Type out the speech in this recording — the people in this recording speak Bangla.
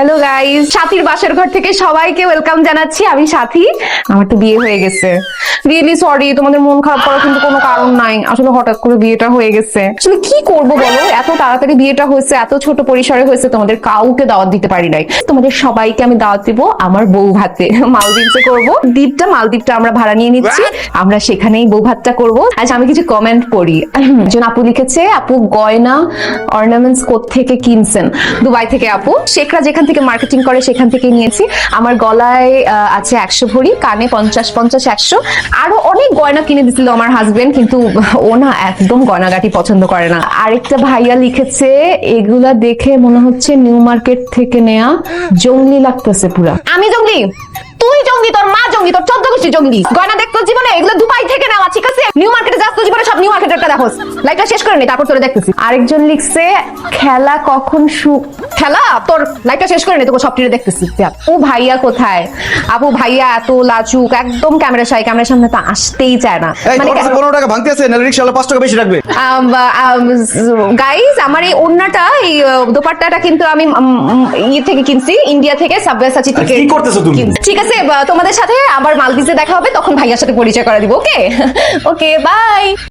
হ্যালো গাইস, সাথীর বাসার ঘর থেকে সবাইকে ওয়েলকাম জানাচ্ছি। আমি সাথী, আমার তো বিয়ে হয়ে গেছে। রিয়েলি সরি, তোমাদের মন খারাপ করার কিন্তু কোনো কারণ নাই। আসলে হঠাৎ করে বিয়েটা হয়ে গেছে। আসলে কি করব বলো, এত তাড়াতাড়ি বিয়েটা হয়েছে, এত ছোট পরিসরে হয়েছে, তোমাদের কাউকে দাওয়াত দিতে পারি নাই। তোমাদের সবাইকে আমি দাওয়াত দিব আমার বউ ভাতে। মালদ্বীপে করব, মালদ্বীপটা আমরা ভাড়া নিয়ে নিচ্ছি, আমরা সেখানেই বউ ভাতটা করবো। আচ্ছা, আমি কিছু কমেন্ট পড়ি। একজন আপু লিখেছে, আপু গয়না অর্নামেন্টস কোত্থেকে কিনছেন? দুবাই থেকে আপু, শেখরা যেখান থেকে মার্কেটিং করে সেখান থেকে নিয়েছি। আমার গলায় আছে 100 ভরি, কানে 50-50-100, আরো অনেক গয়না কিনে দিছিল আমার হাজবেন্ড, কিন্তু ও না একদম গয়নাগাটি পছন্দ করে না। আরেকটা ভাইয়া লিখেছে, এগুলা দেখে মনে হচ্ছে নিউ মার্কেট থেকে নেয়া, জঙ্গলি লাগতেছে পুরা। আমি জঙ্গলি? তুই জঙ্গলি, তোর মা জঙ্গলি, তোর 14 গোষ্ঠী জঙ্গলি। গয়না দেখতো জীবনে এগুলো দুবাই থেকে নেওয়া, ঠিক আছে? নিউ মার্কেটে যাস তো জীবনে সব নিউ মার্কেটেরটা দেখোস। লাইটটা শেষ করে নি, তারপর তোরে দেখতেছি। আরেকজন লিখছে, খেলা কখন খেলা তোর লাইটটা শেষ করে নি, তোকে সব টিরে দেখতেছি। ও ভাইয়া কোথায়? আপু ভাইয়া এত লাজুক, একদম ক্যামেরার সামনে তো আসতেই চায় না। মানে 15 টাকা ভাঙতে আছে, নালে রিকশাওয়ালা 5 টাকা বেশি রাখবে। গাইস, আমার এই ওন্নাটা, এই দোপাট্টাটা কিন্তু আমি ইয়ে থেকে কিনছি, ইন্ডিয়া থেকে, সাবওয়েসাচি থেকে। কি করতেছো তুমি? ঠিক আছে, তোমাদের সাথে আবার মালদ্বীপে দেখা হবে, তখন ভাইয়ার সাথে পরিচয় করে দিব। ওকে ওকে, বাই।